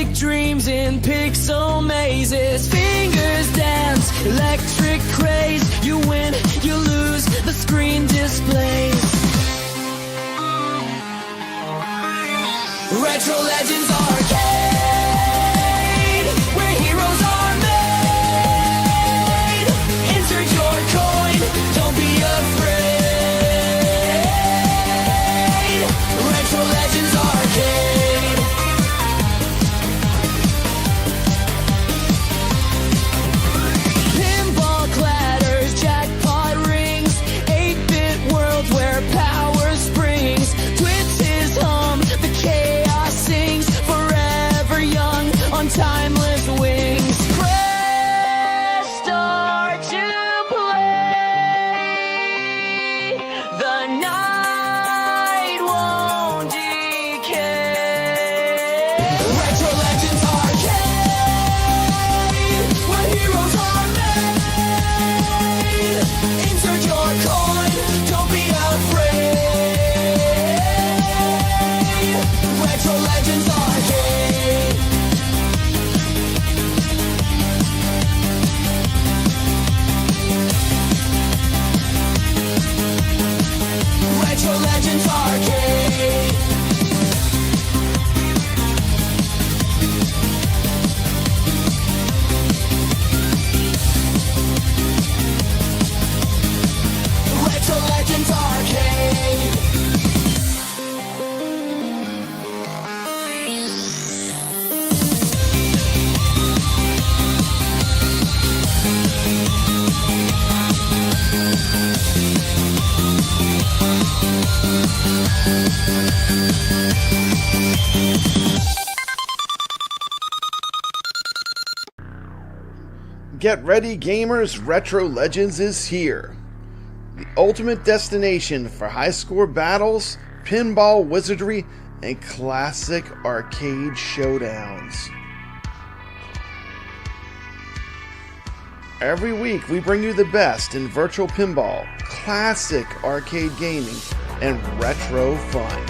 big dreams in pixel mazes. Fingers dance, electric craze. You win, you lose, the screen displays. Retro Legends Arcade, where heroes are made. Insert your coin, don't be afraid. Retro Legends Arcade. Pinball clatters, jackpot rings, 8-bit world where power springs. Twitches hum, the chaos sings, forever young on timeless wings. Press start to play. The night won't decay. Retro Legends Arcade, where heroes are made. Insert your coin, don't be afraid. Retro Legends Arcade. Retro Legends Arcade. Retro Legends Arcade. Get ready, gamers! Retro Legends is here. The ultimate destination for high-score battles, pinball wizardry, and classic arcade showdowns. Every week, we bring you the best in virtual pinball, classic arcade gaming, and retro fun.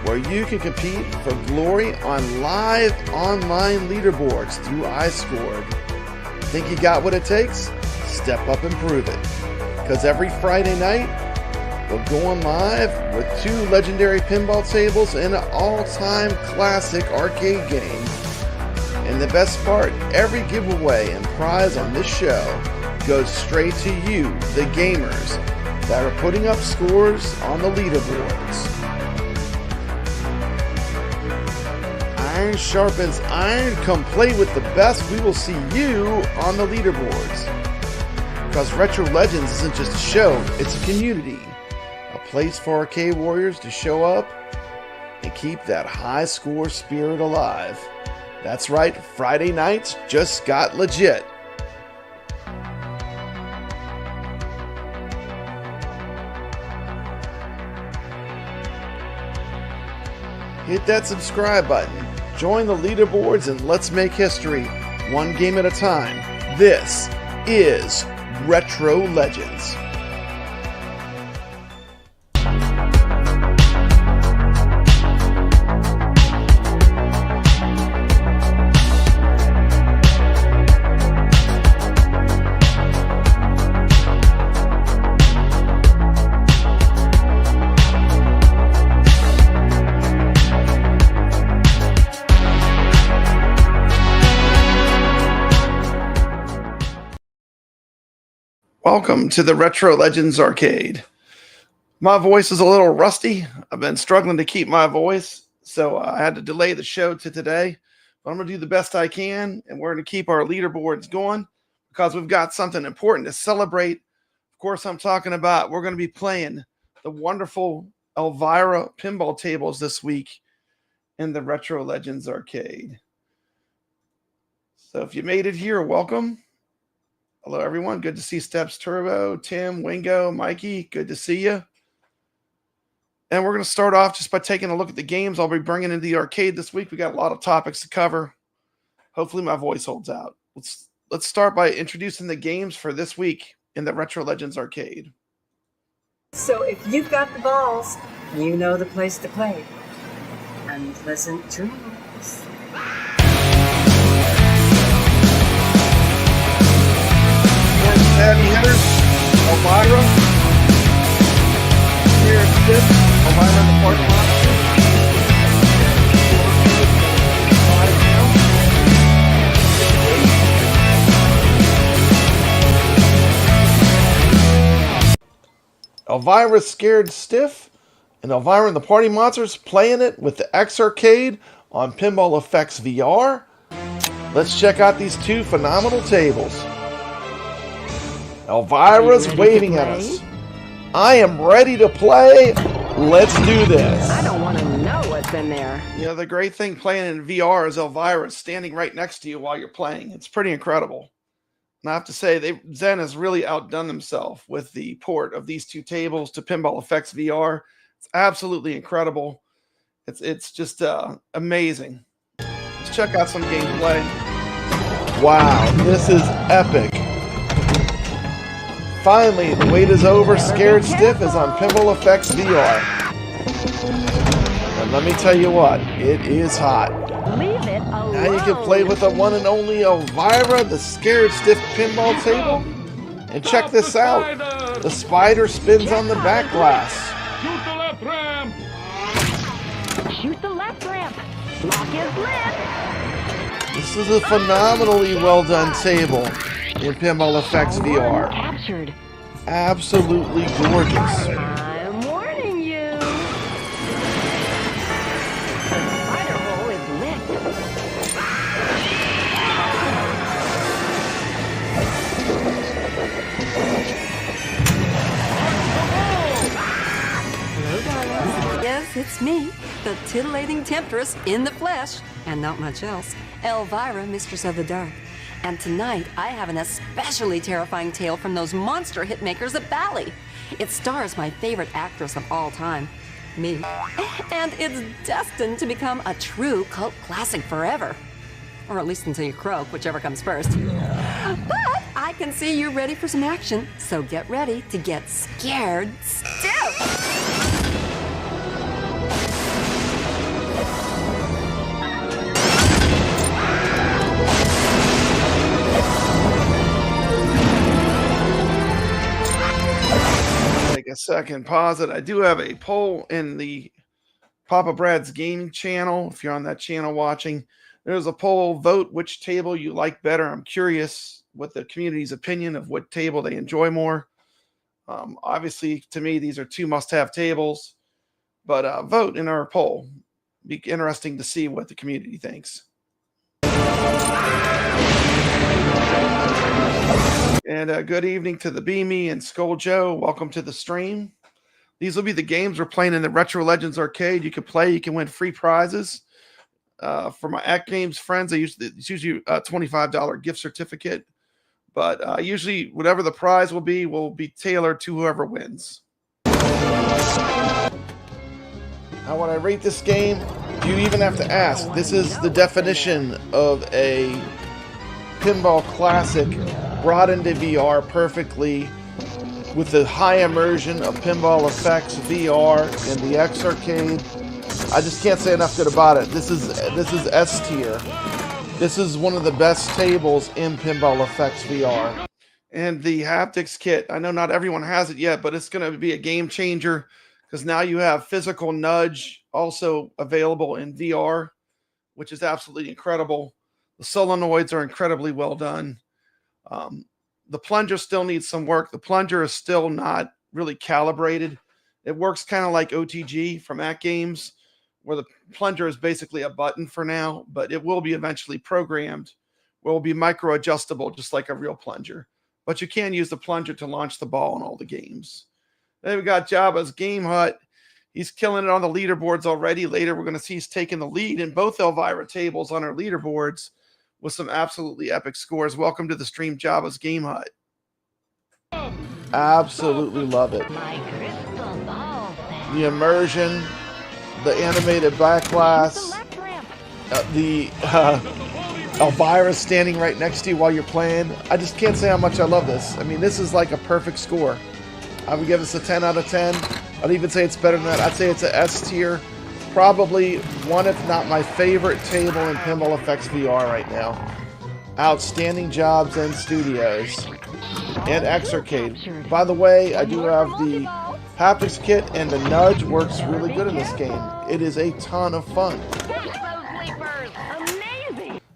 Where you can compete for glory on live online leaderboards through iScored. Think you got what it takes? Step up and prove it. Because every Friday night, we're going live with 2 legendary pinball tables and an all-time classic arcade game. And the best part, every giveaway and prize on this show goes straight to you, the gamers, that are putting up scores on the leaderboards. Iron sharpens iron. Come play with the best. We will see you on the leaderboards. Because Retro Legends isn't just a show, it's a community. A place for arcade warriors to show up and keep that high score spirit alive. That's right, Friday nights just got legit. Hit that subscribe button, join the leaderboards, and let's make history, one game at a time. This is Retro Legends. Welcome to the Retro Legends Arcade. My voice is a little rusty. I've been struggling to keep my voice, so I had to delay the show to today. But I'm going to do the best I can, and we're going to keep our leaderboards going because we've got something important to celebrate. Of course, I'm talking about we're going to be playing the wonderful Elvira pinball tables this week in the Retro Legends Arcade. So if you made it here, welcome. Hello, everyone. Good to see Steps Turbo, Tim, Wingo, Mikey. Good to see you. And we're going to start off just by taking a look at the games I'll be bringing into the arcade this week. We got a lot of topics to cover. Hopefully my voice holds out. Let's start by introducing the games for this week in the Retro Legends Arcade. So if you've got the balls, you know the place to play. Unpleasant dreams. Heavy hitters, Elvira. Here it's this, Elvira in the parking lot. Elvira scared stiff, and Elvira and the Party Monsters playing it with the X Arcade on Pinball Effects VR. Let's check out these two phenomenal tables. Elvira's waving at us. I am ready to play. Let's do this. I don't want to know what's in there. You know, the great thing playing in VR is Elvira is standing right next to you while you're playing. It's pretty incredible. And I have to say, Zen has really outdone himself with the port of these two tables to Pinball Effects VR. It's absolutely incredible. It's just amazing. Let's check out some gameplay. Wow, this is epic. Finally, the wait is over. Scared Stiff is on Pinball Effects VR. And let me tell you what, it is hot. Leave it alone. Now you can play with the one and only Elvira, the Scared Stiff pinball table. And check this out. The spider spins on the back glass. Shoot the left ramp! Shoot the left ramp. Lock is lit. This is a phenomenally well done table in Pinball Effects VR. Captured. Absolutely gorgeous. I'm warning you. The spider hole is lit. Hello, darling. Yes, it's me, the titillating temptress in the flesh, and not much else. Elvira, Mistress of the Dark. And tonight, I have an especially terrifying tale from those monster hitmakers at Bally. It stars my favorite actress of all time, me. And it's destined to become a true cult classic forever. Or at least until you croak, whichever comes first. But I can see you're ready for some action, so get ready to get scared stiff. A second, pause it. I do have a poll in the Papa Brad's gaming channel. If you're on that channel watching, there's a poll. Vote which table you like better. I'm curious what the community's opinion of what table they enjoy more. Obviously, to me, these are two must-have tables, but vote in our poll. Be interesting to see what the community thinks. And good evening to the Beamy and Skull Joe. Welcome to the stream. These will be the games we're playing in the Retro Legends Arcade. You can play. You can win free prizes. For my AtGames friends, it's usually a $25 gift certificate. But usually whatever the prize will be tailored to whoever wins. Now when I rate this game, you even have to ask. This is the definition of a pinball classic brought into VR perfectly with the high immersion of Pinball Effects VR and the X Arcade. I just can't say enough good about it. This is S tier. This is one of the best tables in Pinball Effects VR. And the haptics kit, I know not everyone has it yet, but it's going to be a game changer because now you have physical nudge also available in VR, which is absolutely incredible. The solenoids are incredibly well done. The plunger still needs some work. The plunger is still not really calibrated. It works kind of like OTG from AtGames, where the plunger is basically a button for now, but it will be eventually programmed, where it will be micro adjustable, just like a real plunger. But you can use the plunger to launch the ball in all the games. Then we got Jabba's Game Hut. He's killing it on the leaderboards already. Later, we're going to see he's taking the lead in both Elvira tables on our leaderboards with some absolutely epic scores. Welcome to the stream, Jabba's Game Hut. Absolutely love it. The immersion, the animated back glass, the Elvira standing right next to you while you're playing. I just can't say how much I love this. I mean, this is like a perfect score. I would give this a 10 out of 10. I'd even say it's better than that. I'd say it's an S tier. probably one, if not my favorite table in Pinball Effects VR right now. Outstanding jobs and studios. And X-Arcade. By the way, I do have the haptics kit, and the nudge works really good in this game. It is a ton of fun.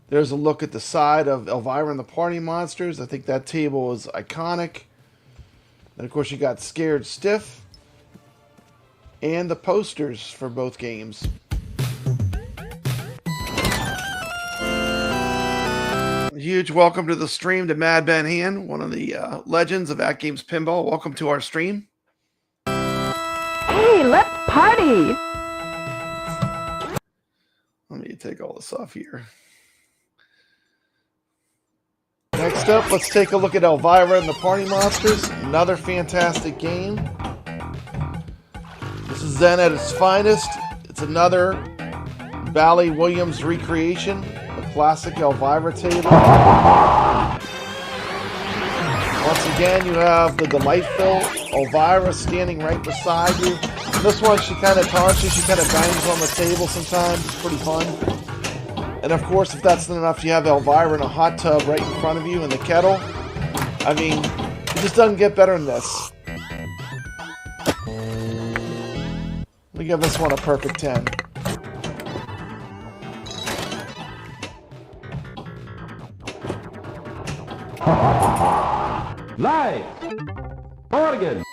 There's a look at the side of Elvira and the Party Monsters. I think that table is iconic. And of course you got Scared Stiff. And the posters for both games. Huge welcome to the stream to Mad Ben Han, one of the legends of AtGames Pinball. Welcome to our stream. Hey, let's party! Let me take all this off here. Next up, let's take a look at Elvira and the Party Monsters. Another fantastic game. This is Zen at its finest. It's another Bally Williams recreation, a classic Elvira table. Once again, you have the delightful Elvira standing right beside you. This one, she kind of taunts, she kind of bangs on the table sometimes. It's pretty fun. And of course, if that's not enough, you have Elvira in a hot tub right in front of you in the kettle. I mean, it just doesn't get better than this. Let me give this one a perfect 10. Live! Oregon!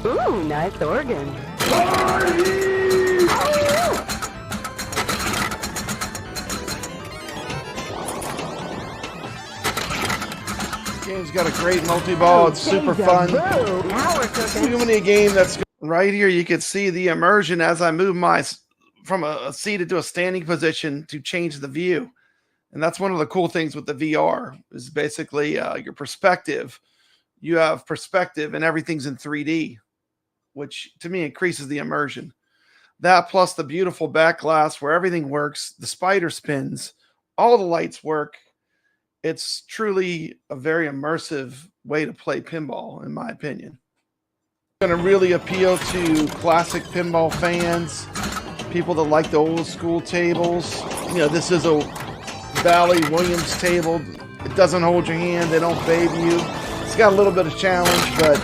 Ooh, nice organ. Game's got a great multi-ball. It's super fun. Now we're cooking. Even a game that's right here, you can see the immersion as I move my from a seated to a standing position to change the view. And that's one of the cool things with the VR is basically your perspective. You have perspective and everything's in 3D, which to me increases the immersion. That plus the beautiful back glass where everything works, the spider spins, all the lights work. It's truly a very immersive way to play pinball, in my opinion. It's going to really appeal to classic pinball fans, people that like the old school tables. You know, this is a Bally Williams table. It doesn't hold your hand. They don't baby you. It's got a little bit of challenge, but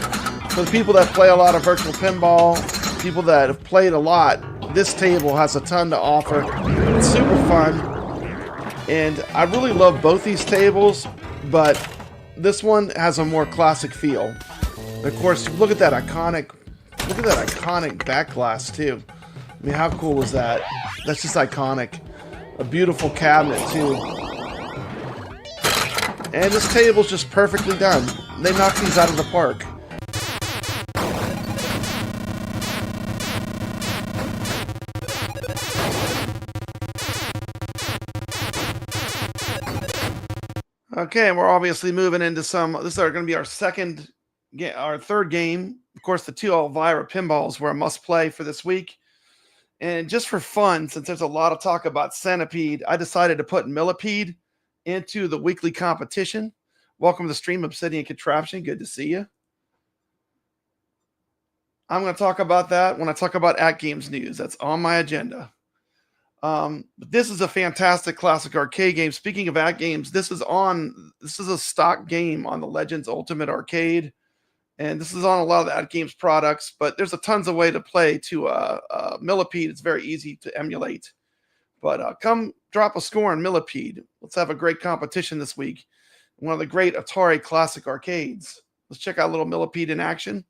for the people that play a lot of virtual pinball, people that have played a lot, this table has a ton to offer. It's super fun. And I really love both these tables, but this one has a more classic feel. And of course, look at that iconic back glass too. I mean, how cool is that? That's just iconic. A beautiful cabinet too. And this table's just perfectly done. They knocked these out of the park. Okay, and we're obviously moving into some. This is going to be our third game. Of course, the two Elvira pinballs were a must-play for this week. And just for fun, since there's a lot of talk about Centipede, I decided to put Millipede into the weekly competition. Welcome to the stream, Obsidian Contraption. Good to see you. I'm going to talk about that when I talk about AtGames news. That's on my agenda. But this is a fantastic classic arcade game. Speaking of AtGames, this is a stock game on the Legends Ultimate Arcade, and this is on a lot of the AtGames products. But there's a tons of way to play to Millipede. It's very easy to emulate. But come drop a score on Millipede. Let's have a great competition this week. One of the great Atari classic arcades. Let's check out little Millipede in action.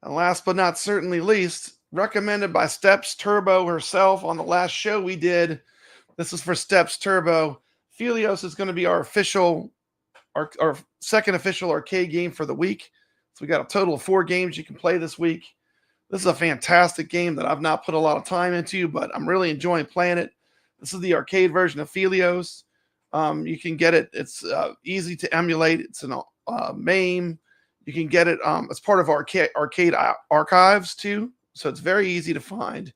And last but not certainly least, recommended by Steps Turbo herself on the last show we did. This is for Steps Turbo. PHELIOS is going to be our second official arcade game for the week. So we got a total of 4 games you can play this week. This is a fantastic game that I've not put a lot of time into, but I'm really enjoying playing it. This is the arcade version of PHELIOS. You can get it. It's easy to emulate. It's an MAME. You can get it as part of arcade archives too. So it's very easy to find.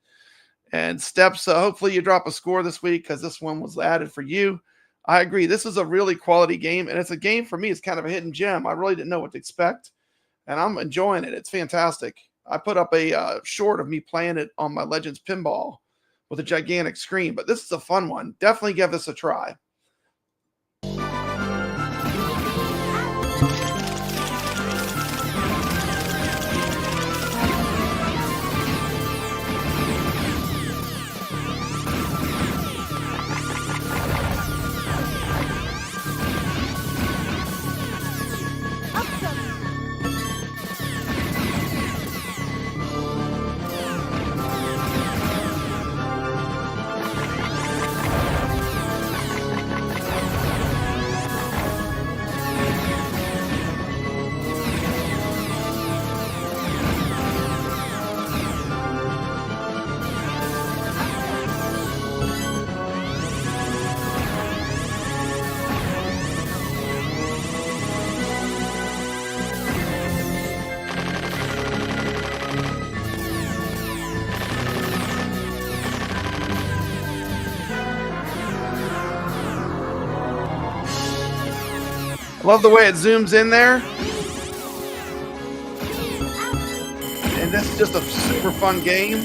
And steps, hopefully you drop a score this week because this one was added for you. I agree. This is a really quality game, and it's a game for me. It's kind of a hidden gem. I really didn't know what to expect, and I'm enjoying it. It's fantastic. I put up a short of me playing it on my Legends Pinball with a gigantic screen, but this is a fun one. Definitely give this a try. Love the way it zooms in there. And this is just a super fun game.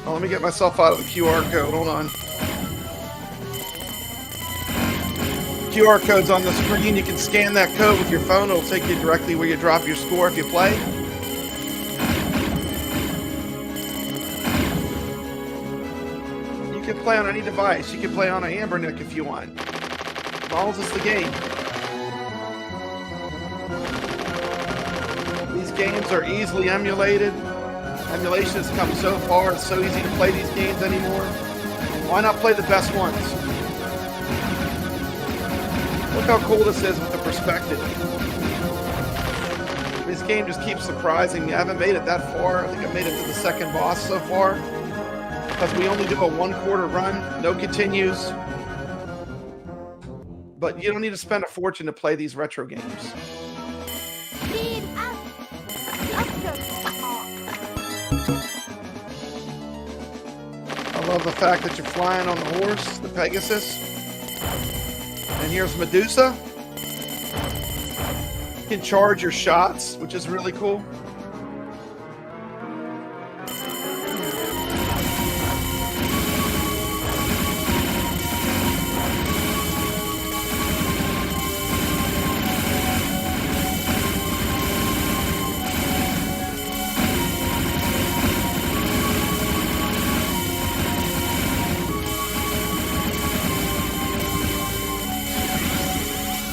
Oh, let me get myself out of the QR code. Hold on. QR code's on the screen. You can scan that code with your phone. It'll take you directly where you drop your score if you play. You can play on any device. You can play on an Ambernick if you want. As long as it's the game. These games are easily emulated. Emulation has come so far. It's so easy to play these games anymore. Why not play the best ones? Look how cool this is with the perspective. This game just keeps surprising me. I haven't made it that far. I think I made it to the second boss so far. Because we only do a 1/4 run, no continues. But you don't need to spend a fortune to play these retro games. I love the fact that you're flying on the horse, the Pegasus. And here's Medusa. You can charge your shots, which is really cool.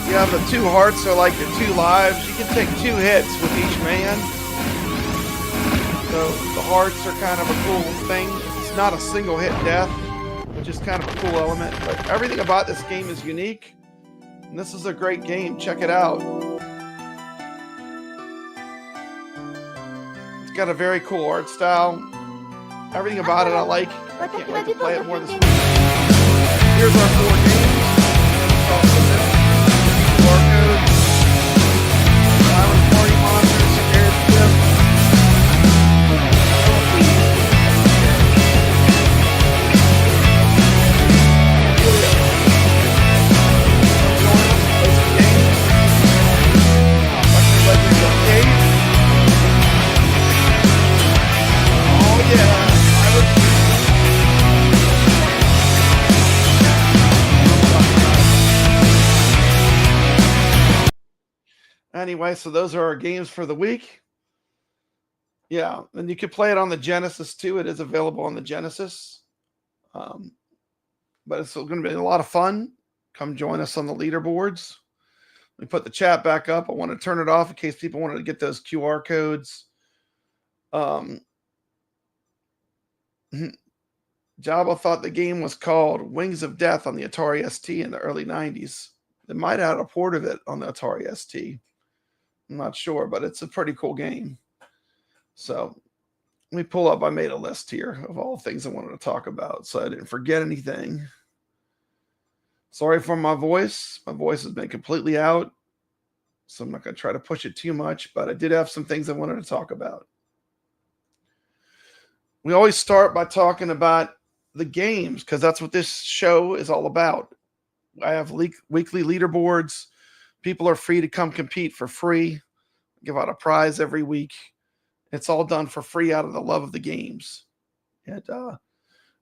Yeah, the 2 hearts are like the 2 lives. You can take 2 hits with each man. So the hearts are kind of a cool thing. It's not a single hit death, which is kind of a cool element. But everything about this game is unique. And this is a great game. Check it out. It's got a very cool art style. Everything about it I like. I can't wait to play it more this week. Here's our 4 games. Barcode, Island Party Monsters, Airship, Legends Arcade. Oh yeah, Anyway, so those are our games for the week. Yeah, and you can play it on the Genesis too. It is available on the Genesis. But it's going to be a lot of fun. Come join us on the leaderboards. Let me put the chat back up. I want to turn it off in case people wanted to get those QR codes. Jabba thought the game was called Wings of Death on the Atari ST in the early 90s. They might have had a port of it on the Atari ST. I'm not sure, but it's a pretty cool game. So let me pull up. I made a list here of all the things I wanted to talk about, so I didn't forget anything. Sorry for my voice. My voice has been completely out, so I'm not going to try to push it too much, but I did have some things I wanted to talk about. We always start by talking about the games because that's what this show is all about. I have weekly leaderboards. People are free to come compete for free. Give out a prize every week. It's all done for free out of the love of the games. And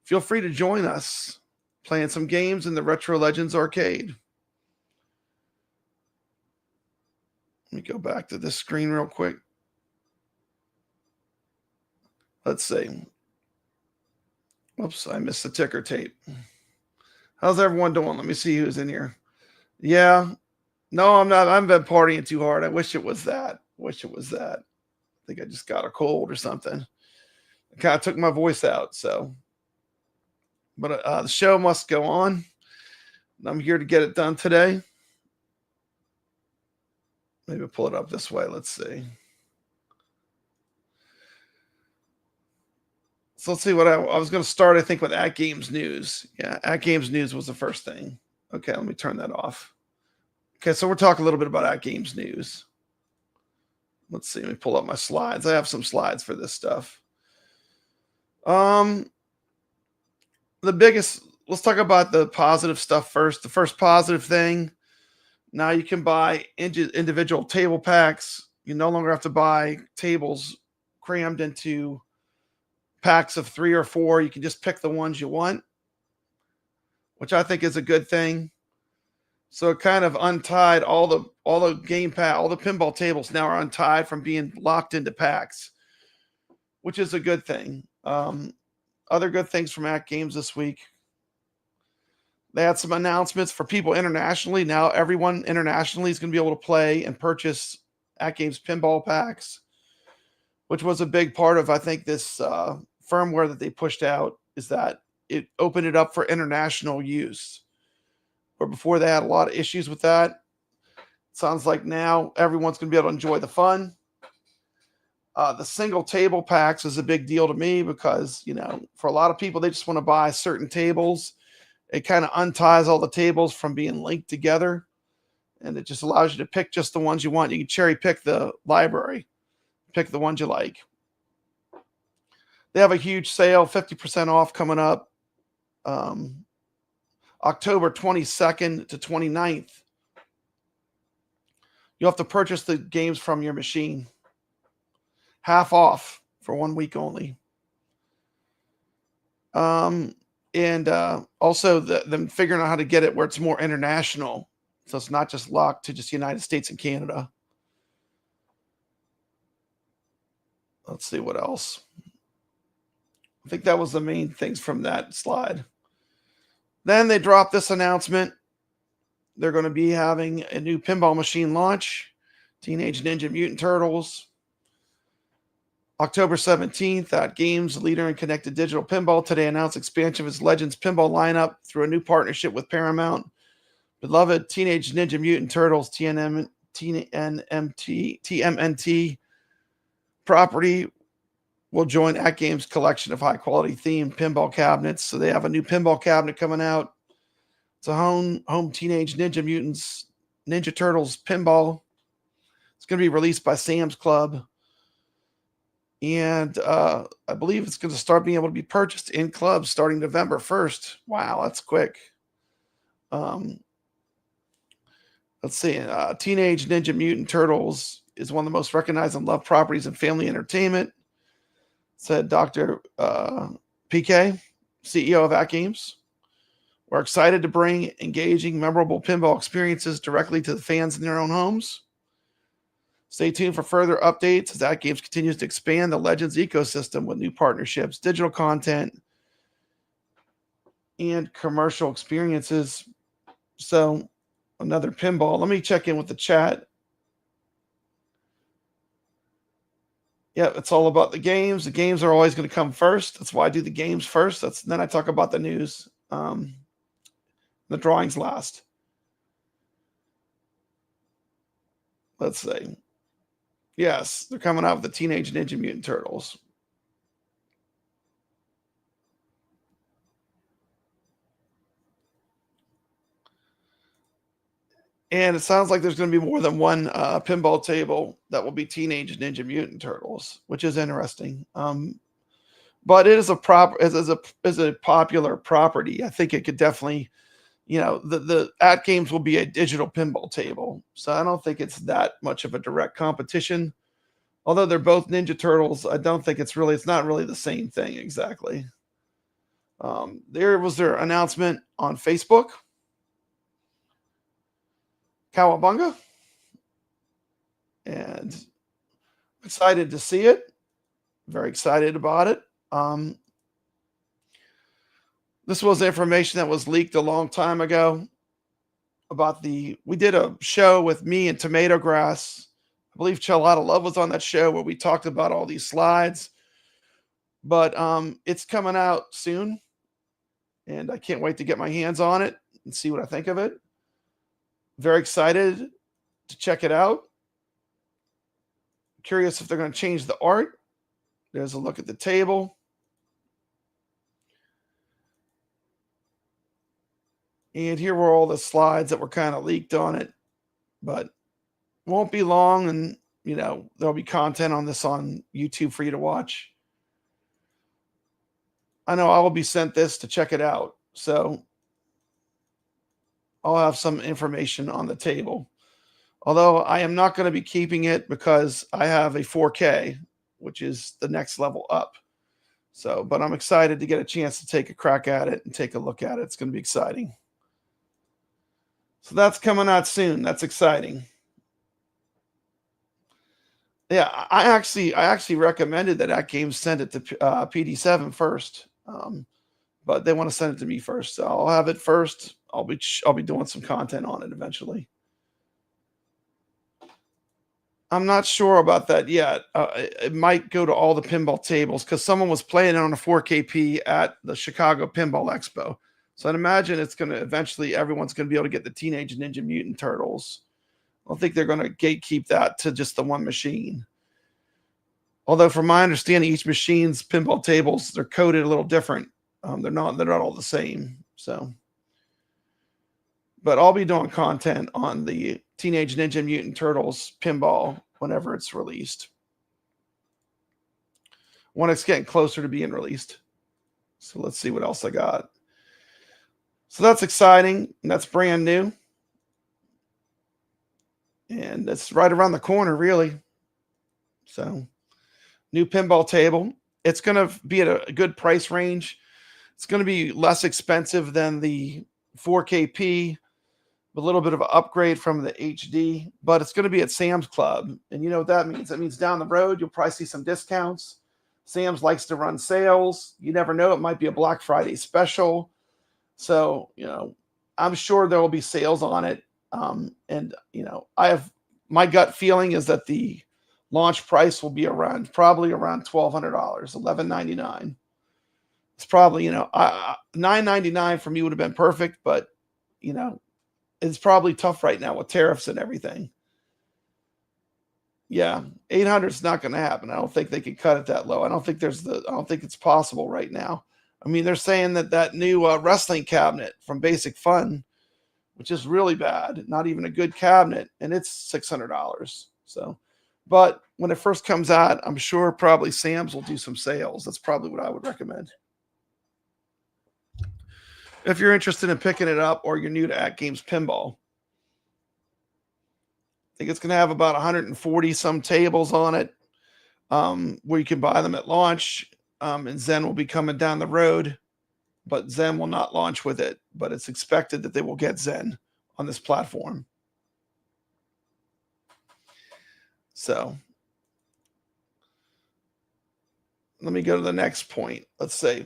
feel free to join us playing some games in the Retro Legends Arcade. Let me go back to this screen real quick. Let's see. Oops, I missed the ticker tape. How's everyone doing? Let me see who's in here. Yeah. No, I'm not. I haven't been partying too hard. I wish it was that. I think I just got a cold or something. It kind of took my voice out. So, but the show must go on. I'm here to get it done today. Maybe pull it up this way. Let's see. So let's see what I was going to start, I think, with AtGames news. Yeah, AtGames news was the first thing. Okay, let me turn that off. Okay, so we're talking a little bit about AtGames news. Let's see. Let me pull up my slides. I have some slides for this stuff. The biggest, let's talk about the positive stuff first. The first positive thing, now you can buy individual table packs. You no longer have to buy tables crammed into packs of 3 or 4. You can just pick the ones you want, which I think is a good thing. So it kind of untied all the game pad, all the pinball tables now are untied from being locked into packs, which is a good thing. Other good things from AtGames this week. They had some announcements for people internationally. Now everyone internationally is going to be able to play and purchase AtGames pinball packs, which was a big part of, I think, this firmware that they pushed out, is that it opened it up for international use. Where before they had a lot of issues with that. It sounds like now everyone's going to be able to enjoy the fun. The single table packs is a big deal to me because, you know, for a lot of people, they just want to buy certain tables. It kind of unties all the tables from being linked together. And it just allows you to pick just the ones you want. You can cherry pick the library. Pick the ones you like. They have a huge sale, 50% off coming up. October 22nd to 29th. You'll have to purchase the games from your machine. Half off for 1 week only. And also them figuring out how to get it where it's more international. So it's not just locked to just the United States and Canada. Let's see what else. I think that was the main things from that slide. Then they dropped this announcement. They're going to be having a new pinball machine launch. Teenage Ninja Mutant Turtles. October 17th, AtGames, leader in connected digital pinball, today announced expansion of its Legends pinball lineup through a new partnership with Paramount. Beloved Teenage Ninja Mutant Turtles, TMNT property will join AtGames' collection of high-quality themed pinball cabinets. So they have a new pinball cabinet coming out. It's a home Teenage Ninja Mutants Ninja Turtles pinball. It's going to be released by Sam's Club. And I believe it's going to start being able to be purchased in clubs starting November 1st. Wow, that's quick. Let's see. Teenage Ninja Mutant Turtles is one of the most recognized and loved properties in family entertainment, said Dr. PK, CEO of AtGames. We're excited to bring engaging, memorable pinball experiences directly to the fans in their own homes. Stay tuned for further updates as AtGames continues to expand the Legends ecosystem with new partnerships, digital content, and commercial experiences. So, another pinball. Let me check in with the chat. Yeah, it's all about the games. The games are always going to come first. That's why I do the games first. Then I talk about the news. The drawings last. Let's see. Yes, they're coming out with the Teenage Ninja Mutant Turtles. And it sounds like there's going to be more than one pinball table that will be Teenage Ninja Mutant Turtles, which is interesting. But it is a popular property. I think it could definitely, the AtGames will be a digital pinball table, so I don't think it's that much of a direct competition. Although they're both Ninja Turtles, I don't think it's not really the same thing exactly. There was their announcement on Facebook. Cowabunga, and excited to see it. Very excited about it. This was information that was leaked a long time ago about we did a show with me and Tomato Grass. I believe Chelada Love was on that show where we talked about all these slides. But it's coming out soon, and I can't wait to get my hands on it and see what I think of it. Very excited to check it out. Curious if they're going to change the art. There's a look at the table. And here were all the slides that were kind of leaked on it. But won't be long, and there'll be content on this on YouTube for you to watch. I know I will be sent this to check it out. So I'll have some information on the table. Although I am not going to be keeping it because I have a 4K, which is the next level up. So, but I'm excited to get a chance to take a crack at it and take a look at it. It's going to be exciting. So that's coming out soon. That's exciting. Yeah, I actually recommended that AtGames send it to PD7 first. But they want to send it to me first, so I'll have it first. I'll be doing some content on it eventually. I'm not sure about that yet. It might go to all the pinball tables because someone was playing it on a 4KP at the Chicago Pinball Expo. So I'd imagine it's going to eventually everyone's going to be able to get the Teenage Ninja Mutant Turtles. I don't think they're going to gatekeep that to just the one machine. Although, from my understanding, each machine's pinball tables, they're coded a little different. They're not all the same. So, but I'll be doing content on the Teenage Ninja Mutant Turtles pinball whenever it's released. When it's getting closer to being released. So let's see what else I got. So that's exciting. And that's brand new. And it's right around the corner, really. So, new pinball table. It's going to be at a good price range. It's going to be less expensive than the 4KP, a little bit of an upgrade from the HD, but it's going to be at Sam's Club. And you know what that means? That means down the road, you'll probably see some discounts. Sam's likes to run sales. You never know. It might be a Black Friday special. So, I'm sure there will be sales on it. And my gut feeling is that the launch price will be probably around $1,200, $1,199. It's probably, $999 for me would have been perfect, but it's probably tough right now with tariffs and everything. Yeah, 800 is not going to happen. I don't think they can cut it that low. I don't think it's possible right now. I mean, they're saying that new wrestling cabinet from Basic Fun, which is really bad, not even a good cabinet, and it's $600. So, but when it first comes out, I'm sure probably Sam's will do some sales. That's probably what I would recommend. If you're interested in picking it up or you're new to AtGames Pinball, I think it's going to have about 140 some tables on it, where you can buy them at launch. And Zen will be coming down the road, but Zen will not launch with it. But it's expected that they will get Zen on this platform. So let me go to the next point. Let's say,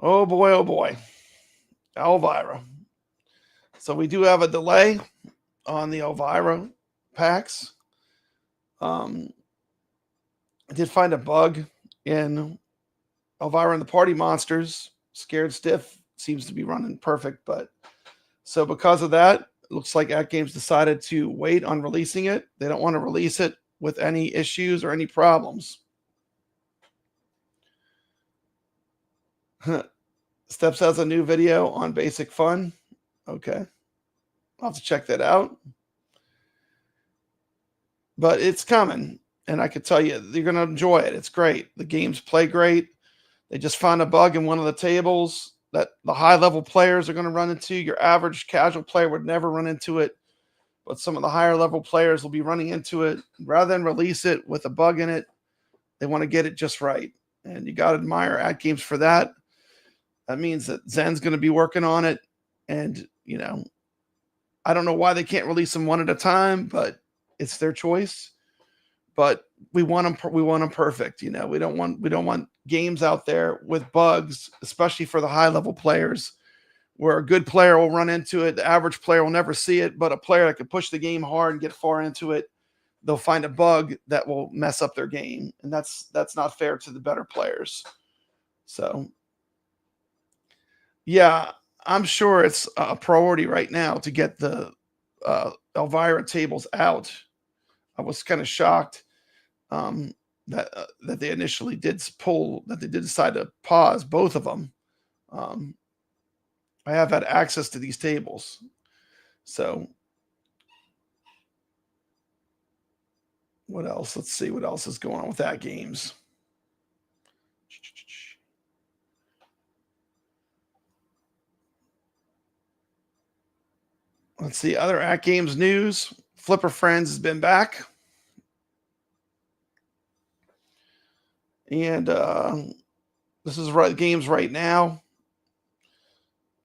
oh boy, Elvira. So we do have a delay on the Elvira packs. I did find a bug in Elvira and the Party Monsters. Scared Stiff seems to be running perfect, but so because of that, It looks like AtGames decided to wait on releasing it. They don't want to release it with any issues or any problems. Steps has a new video on Basic Fun. Okay. I'll have to check that out. But it's coming. And I can tell you, you're going to enjoy it. It's great. The games play great. They just found a bug in one of the tables that the high-level players are going to run into. Your average casual player would never run into it. But some of the higher-level players will be running into it. Rather than release it with a bug in it, they want to get it just right. And you got to admire AtGames for that. That means that Zen's going to be working on it. And, you know, I don't know why they can't release them one at a time, but it's their choice. But we want them. We want them perfect. You know, we don't want games out there with bugs, especially for the high level players, where a good player will run into it. The average player will never see it, but a player that can push the game hard and get far into it, they'll find a bug that will mess up their game, and that's not fair to the better players. So, yeah, I'm sure it's a priority right now to get the Elvira tables out. I was kind of shocked that they initially did decide to pause both of them. I have had access to these tables, so what else? Let's see what else is going on with AtGames. Let's see other AtGames news. Flipper Friends has been back. And this is games right now.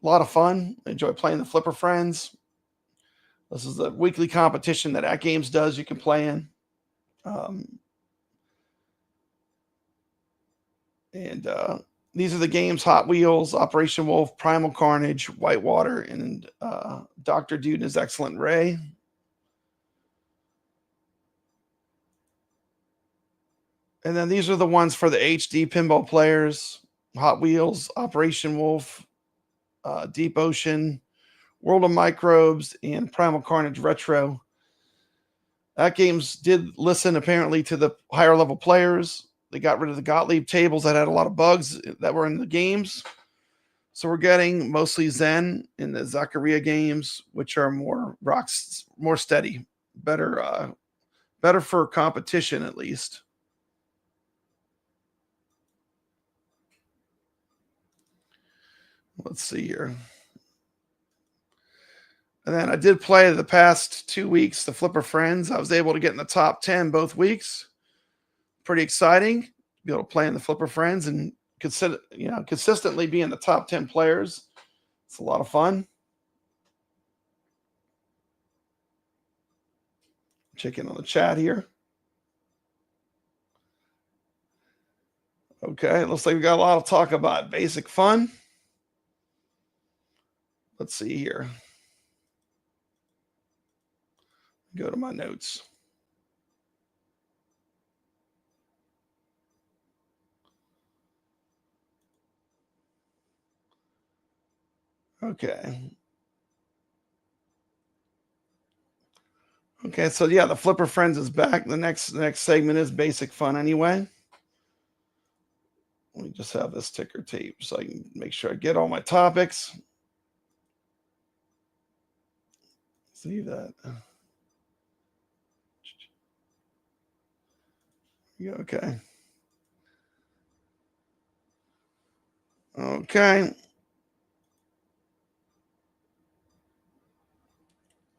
A lot of fun. I enjoy playing the Flipper Friends. This is a weekly competition that AtGames does. You can play in. These are the games: Hot Wheels, Operation Wolf, Primal Carnage, Whitewater, and Dr. Dude and His Excellent Ray. And then these are the ones for the HD pinball players: Hot Wheels, Operation Wolf, Deep Ocean, World of Microbes, and Primal Carnage Retro. AtGames did listen apparently to the higher level players. They got rid of the Gottlieb tables that had a lot of bugs that were in the games. So we're getting mostly Zen in the Zaccaria games, which are more steady, better for competition at least. Let's see here. And then I did play the past 2 weeks, the Flipper Friends. I was able to get in the top 10 both weeks. Pretty exciting to be able to play in the Flipper Friends and consistently be in the top 10 players. It's a lot of fun. Check in on the chat here. Okay, it looks like we got a lot of talk about Basic Fun. Let's see here. Go to my notes. Okay. Okay, so yeah, the Flipper Friends is back. The next segment is Basic Fun anyway. Let me just have this ticker tape so I can make sure I get all my topics. See that. Yeah, okay. Okay.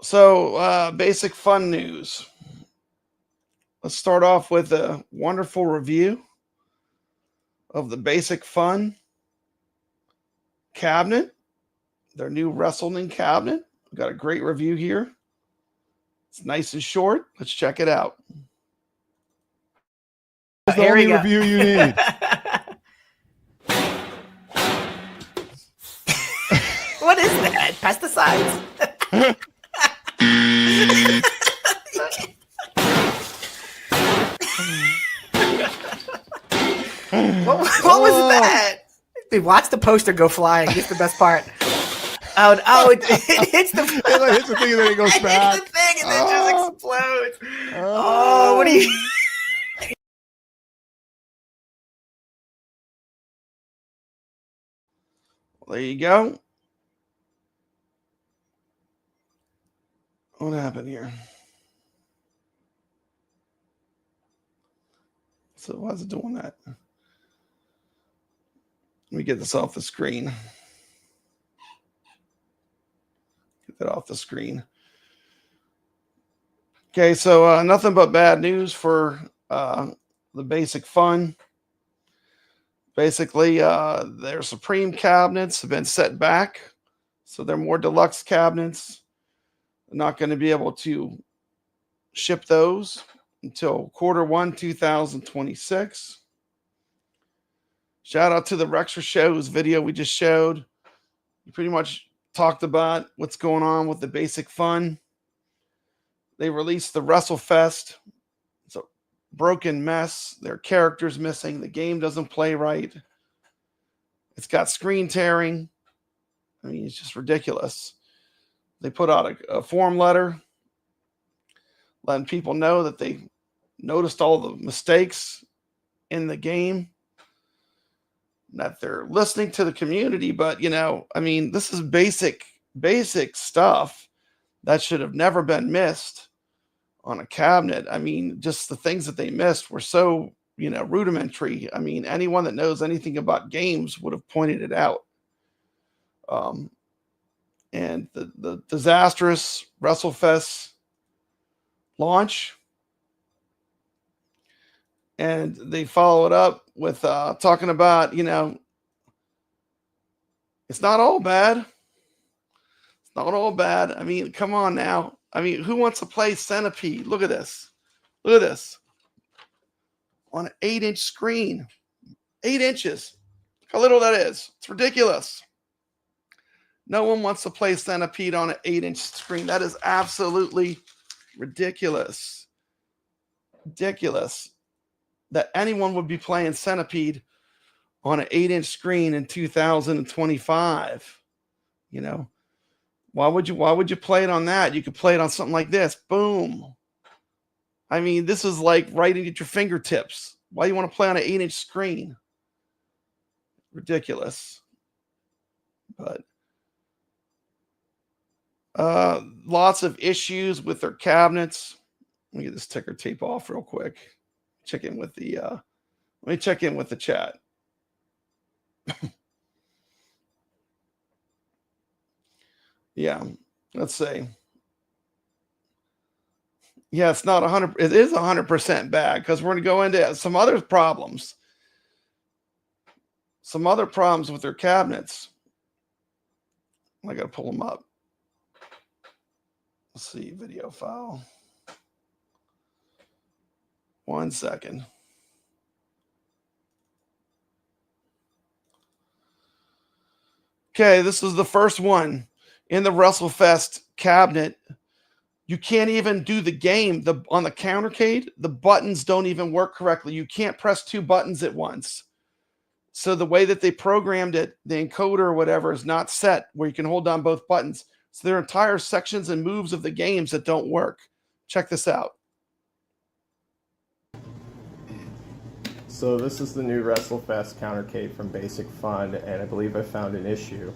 So, Basic Fun news. Let's start off with a wonderful review of the Basic Fun cabinet, their new wrestling cabinet. We've got a great review here. It's nice and short. Let's check it out. That's the only review you need. What is that? Pesticides? what was that? Dude, watch the poster go flying. It's the best part. Oh, it hits the It hits the thing and then it goes back. It hits the thing and then it just explodes. Oh, what do you... There you go. What happened here? So why is it doing that? Let me get this off the screen. Get that off the screen. Okay, so nothing but bad news for the basic fun. Basically, their Supreme cabinets have been set back. So they're more deluxe cabinets. They're not going to be able to ship those until Q1 2026. Shout out to the Rexer Show, whose video we just showed. We pretty much talked about what's going on with the basic fun. They released the WrestleFest. It's a broken mess. Their characters missing. The game doesn't play right. It's got screen tearing. I mean, it's just ridiculous. They put out a form letter letting people know that they noticed all the mistakes in the game, that they're listening to the community. But, you know, I mean, this is basic stuff that should have never been missed on a cabinet. I mean, just the things that they missed were so, you know, rudimentary. I mean, anyone that knows anything about games would have pointed it out. And the disastrous WrestleFest launch, and they follow it up with talking about, you know, it's not all bad. It's not all bad. I mean, come on now. I mean, who wants to play Centipede? Look at this. Look at this. On an 8-inch screen. 8 inches. Look how little that is. It's ridiculous. No one wants to play Centipede on an 8-inch screen. That is absolutely ridiculous. Ridiculous that anyone would be playing Centipede on an 8-inch screen in 2025. You know, why would you play it on that? You could play it on something like this. Boom. I mean, this is like right at your fingertips. Why do you want to play on an 8-inch screen? Ridiculous. But lots of issues with their cabinets. Let me get this ticker tape off real quick. Check in with the let me check in with the chat. Yeah, let's see. Yeah, it's not 100. It is 100% bad, because we're going to go into some other problems. Some other problems with their cabinets. I got to pull them up. Let's see, video file. 1 second. Okay, this is the first one in the WrestleFest cabinet. You can't even do the game. On the countercade, the buttons don't even work correctly. You can't press 2 buttons at once. So the way that they programmed it, the encoder or whatever, is not set where you can hold down both buttons. So there are entire sections and moves of the games that don't work. Check this out. So this is the new WrestleFest countercade from Basic Fun, and I believe I found an issue.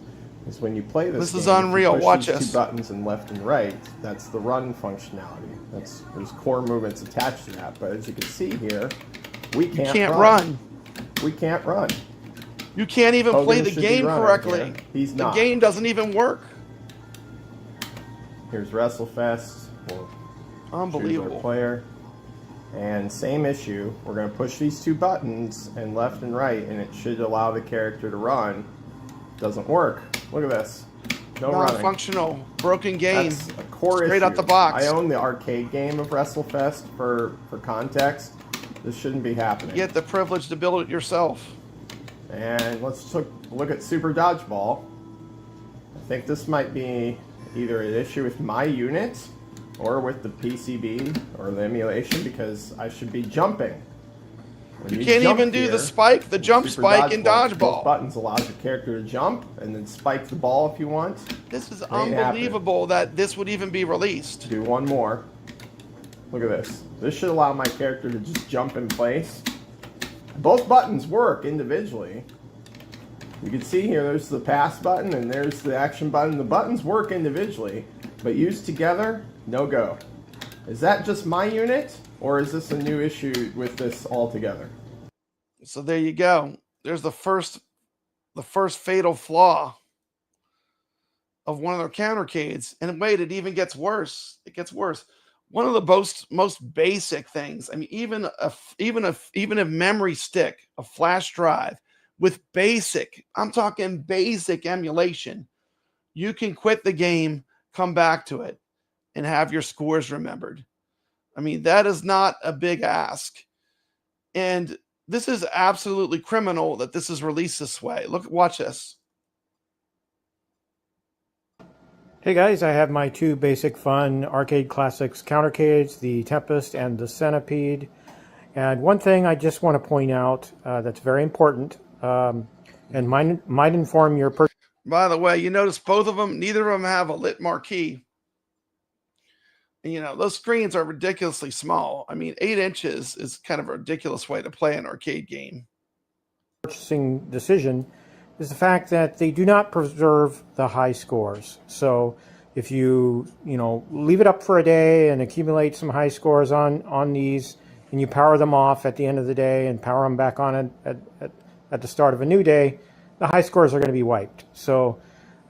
Is when you play this game, is unreal. you push Watch these this. 2 buttons in left and right. That's the run functionality. There's core movements attached to that. But as you can see here, we can't run. We can't run. You can't even Hogan play the should game be running correctly. here. He's not. The game doesn't even work. Here's WrestleFest. We'll choose our Unbelievable. player. And same issue. We're going to push these 2 buttons in left and right, and it should allow the character to run. Doesn't work. Look at this. No running. Non-functional, broken game. That's a core Straight issue. out the box. I own the arcade game of WrestleFest for context. This shouldn't be happening. You get the privilege to build it yourself. And let's look at Super Dodgeball. I think this might be either an issue with my unit or with the PCB or the emulation, because I should be jumping. When You can't jump even do the here, spike, the jump Super spike in Both dodgeball. buttons allows your character to jump and then spike the ball if you want. This is Ain't unbelievable that this would even be released. Do one more. Look at this. This should allow my character to just jump in place. Both buttons work individually. You can see here, there's the pass button and there's the action button. The buttons work individually, but used together, no go. Is that just my unit, or is this a new issue with this altogether? So there you go. There's the first fatal flaw of one of their countercades. And wait, it even gets worse. It gets worse. One of the most basic things. I mean, even a memory stick, a flash drive with basic, I'm talking basic emulation, you can quit the game, come back to it, and have your scores remembered. I mean, that is not a big ask. And this is absolutely criminal that this is released this way. Look, watch this. Hey guys, I have my two basic fun arcade classics countercades, the Tempest and the Centipede. And one thing I just want to point out that's very important and might inform your purchase. By the way, you notice both of them, neither of them have a lit marquee. And, you know, those screens are ridiculously small. I mean, 8 inches is kind of a ridiculous way to play an arcade game. Purchasing decision is the fact that they do not preserve the high scores. So if you leave it up for a day and accumulate some high scores on these, and you power them off at the end of the day and power them back on at the start of a new day, the high scores are going to be wiped. So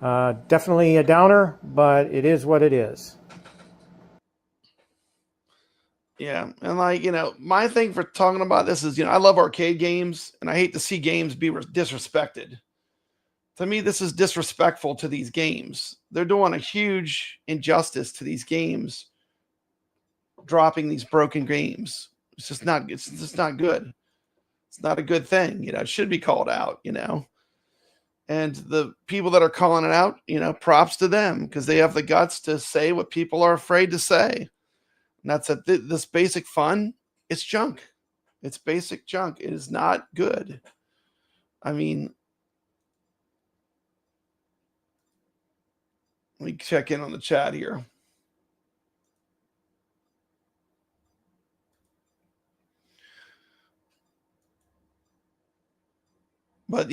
definitely a downer, but it is what it is. Yeah, and like, my thing for talking about this is, I love arcade games, and I hate to see games be disrespected. To me, this is disrespectful to these games. They're doing a huge injustice to these games, dropping these broken games. It's just not good. It's not a good thing. It should be called out, And the people that are calling it out, props to them, because they have the guts to say what people are afraid to say. And that's that this basic fun, it's junk. It's basic junk. It is not good. I mean, let me check in on the chat here. But,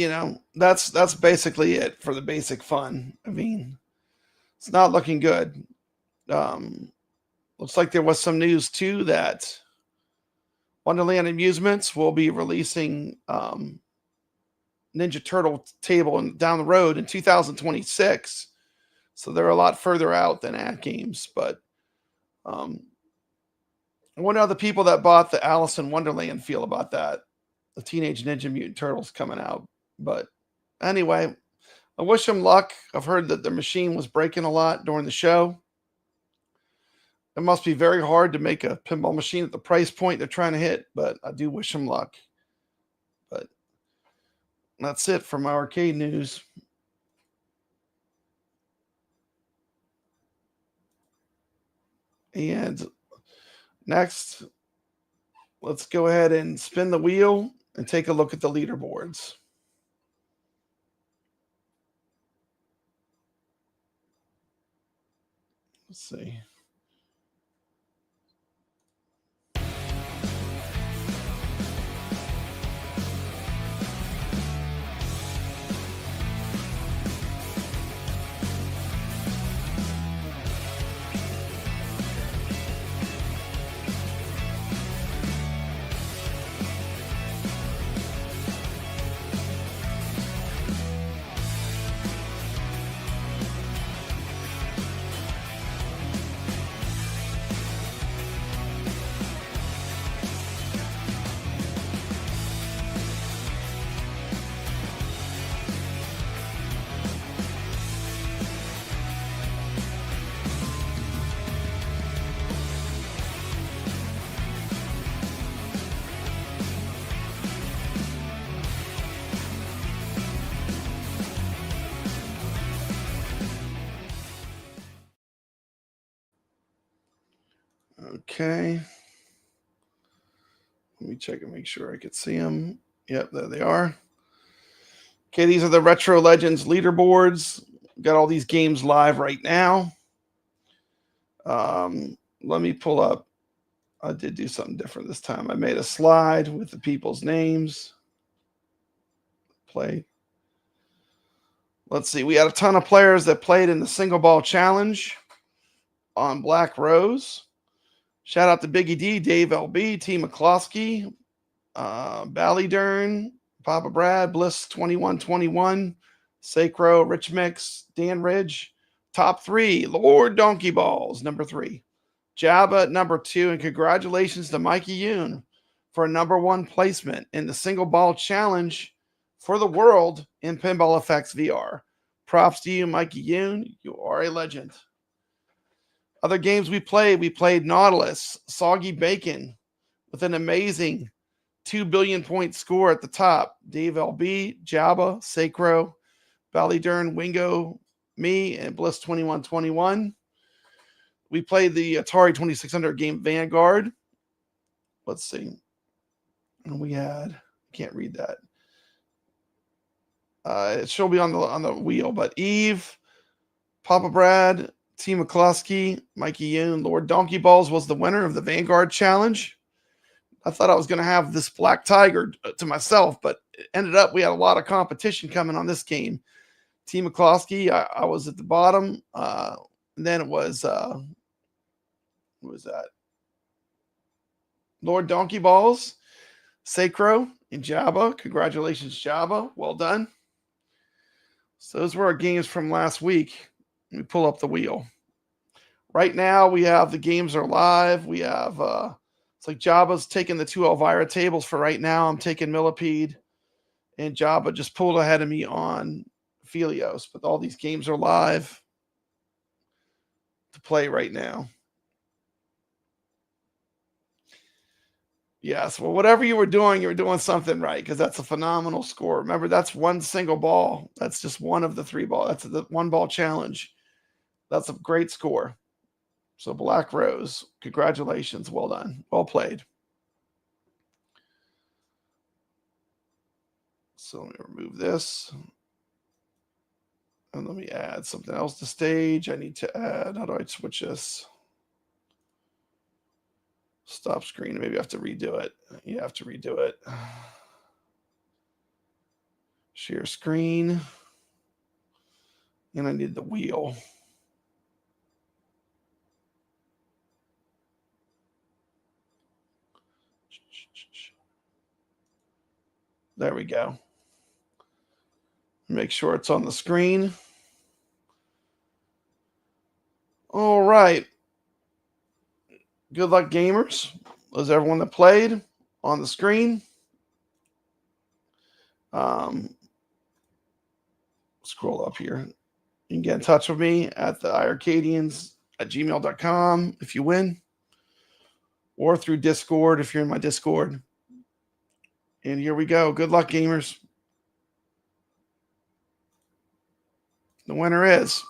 that's basically it for the basic fun. I mean, it's not looking good. Looks like there was some news, too, that Wonderland Amusements will be releasing Ninja Turtle table down the road in 2026. So they're a lot further out than AtGames. But I wonder how the people that bought the Alice in Wonderland feel about that. The Teenage Ninja Mutant Turtles coming out. But anyway, I wish them luck. I've heard that the machine was breaking a lot during the show. It must be very hard to make a pinball machine at the price point they're trying to hit, but I do wish them luck. But that's it for my arcade news. And next, let's go ahead and spin the wheel and take a look at the leaderboards. Let's see. Okay. Let me check and make sure I could see them. Yep, there they are. Okay, these are the Retro Legends leaderboards. Got all these games live right now. Let me pull up. I did do something different this time. I made a slide with the people's names. Play. Let's see. We had a ton of players that played in the single ball challenge on Black Rose. Shout out to Biggie D, Dave LB, T. McCloskey, Ballydern, Papa Brad, Bliss 2121, Sacro, Rich Mix, Dan Ridge. Top 3, Lord Donkey Balls, number 3. Jabba, number 2. And congratulations to Mikey Yoon for a number 1 placement in the single ball challenge for the world in Pinball Effects VR. Props to you, Mikey Yoon. You are a legend. Other games we played Nautilus, Soggy Bacon, with an amazing 2 billion point score at the top. Dave LB, Jabba, Sacro, Ballydern, Wingo, me, and Bliss 2121. We played the Atari 2600 game Vanguard. Let's see. And we had, can't read that. It should be on the wheel, but Eve, Papa Brad, T. McCluskey, Mikey Yoon, Lord Donkey Balls was the winner of the Vanguard Challenge. I thought I was going to have this Black Tiger to myself, but it ended up we had a lot of competition coming on this game. T. McCloskey, I was at the bottom. And then it was, who was that? Lord Donkey Balls, Sacro, and Jabba. Congratulations, Jabba. Well done. So those were our games from last week. Let me pull up the wheel. Right now, we have the games are live. We have, it's like Jabba's taking the 2 Elvira tables for right now. I'm taking Millipede, and Jabba just pulled ahead of me on PHELIOS. But all these games are live to play right now. Yes, well, whatever you were doing something right, because that's a phenomenal score. Remember, that's one single ball. That's just one of the 3 ball. That's the 1 ball challenge. That's a great score. So Black Rose, congratulations. Well done. Well played. So let me remove this. And let me add something else to stage. I need to add, how do I switch this? Stop screen. Maybe I have to redo it. You have to redo it. Share screen. And I need the wheel. There we go. Make sure it's on the screen. All right. Good luck, gamers. Was everyone that played on the screen? Scroll up here. You can get in touch with me at the iarcadians@gmail.com if you win, or through Discord if you're in my Discord. And here we go. Good luck, gamers. The winner is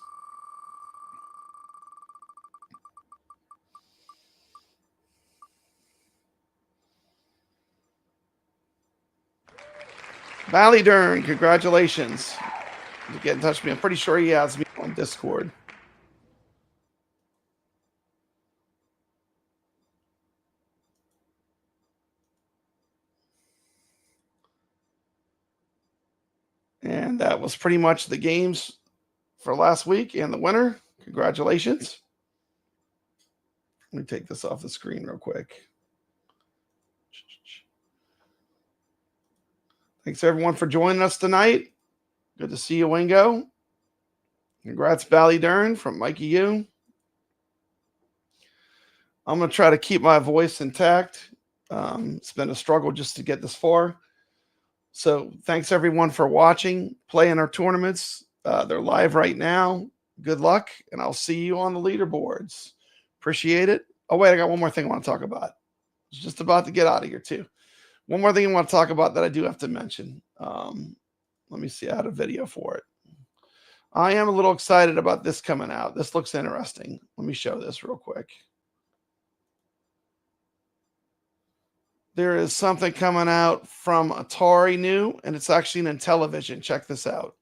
Ballydern. Congratulations. To get in touch with me. I'm pretty sure he has me on Discord. And that was pretty much the games for last week and the winner. Congratulations. Let me take this off the screen real quick. Thanks everyone for joining us tonight. Good to see you, Wingo. Congrats, Ballydern from Mikey Yoon. I'm going to try to keep my voice intact. It's been a struggle just to get this far. So thanks everyone for watching, playing our tournaments. They're live right now. Good luck, and I'll see you on the leaderboards. Appreciate it. Oh, wait, I got one more thing I want to talk about. It's just about to get out of here, too. One more thing I want to talk about that I do have to mention. Let me see. I had a video for it. I am a little excited about this coming out. This looks interesting. Let me show this real quick. there is something coming out from Atari new, and it's actually in Intellivision. Check this out.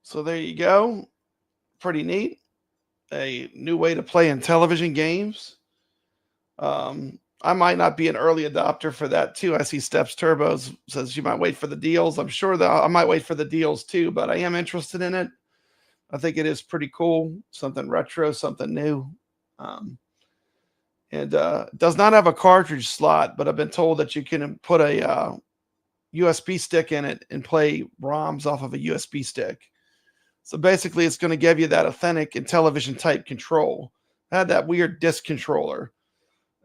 So there you go. Pretty neat. A new way to play Intellivision games. I might not be an early adopter for that too. I see Steps Turbos says you might wait for the deals. I'm sure that I might wait for the deals too, but I am interested in it. I think it is pretty cool. Something retro, something new. It does not have a cartridge slot, but I've been told that you can put a USB stick in it and play ROMs off of a USB stick. So basically, it's going to give you that authentic Intellivision type control. I had that weird disc controller.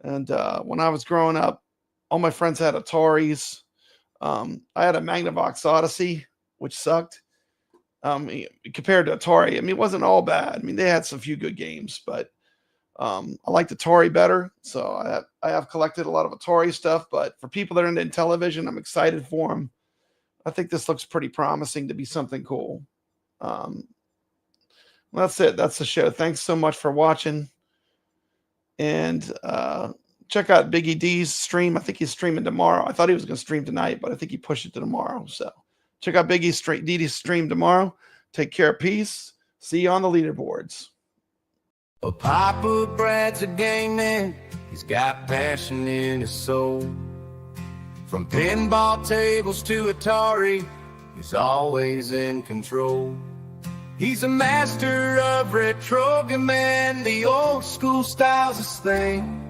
And when I was growing up, all my friends had Ataris. I had a Magnavox Odyssey, which sucked. Compared to Atari, I mean, it wasn't all bad. I mean, they had some few good games, but I liked Atari better. So I have collected a lot of Atari stuff. But for people that are into Intellivision, I'm excited for them. I think this looks pretty promising to be something cool. That's it. That's the show. Thanks so much for watching. And check out Biggie D's stream. I think he's streaming tomorrow. I thought he was going to stream tonight, but I think he pushed it to tomorrow. So check out Biggie D's stream tomorrow. Take care. Peace. See you on the leaderboards. Well, Papa Brad's a game man. He's got passion in his soul. From pinball tables to Atari, he's always in control. He's a master of retro man. The old school style's his thing.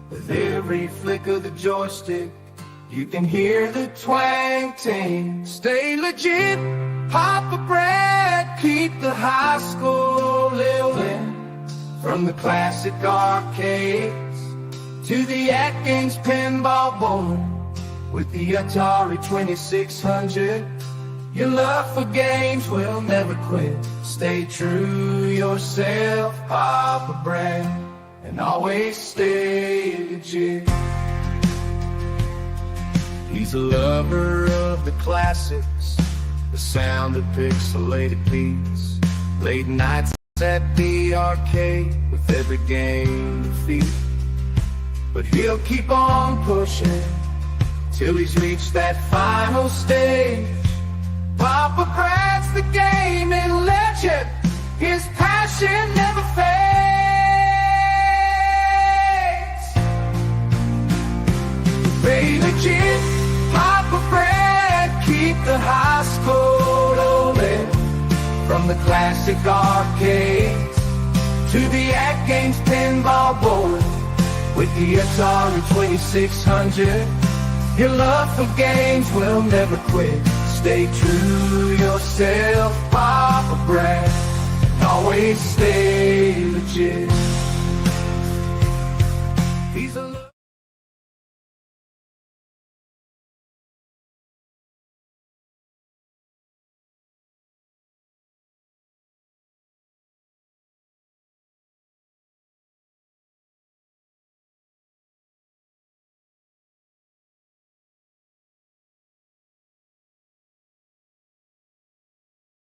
With every flick of the joystick, you can hear the twang ting. Stay legit, Papa Brad, keep the high school living. From the classic arcades to the AtGames pinball board. With the Atari 2600, your love for games will never quit. Stay true yourself, Papa Brad, and always stay legit. He's a lover of the classics, the sound of pixelated beats. Late nights at the arcade with every game defeat. But he'll keep on pushing till he's reached that final stage. Papa Brad's the gaming legend. His passion never fades. Stay legit, Papa Brad, keep the high school rolling. From the classic arcades to the AtGames pinball board. With the Atari 2600, your love for games will never quit. Stay true yourself, Papa Brad, and always stay legit.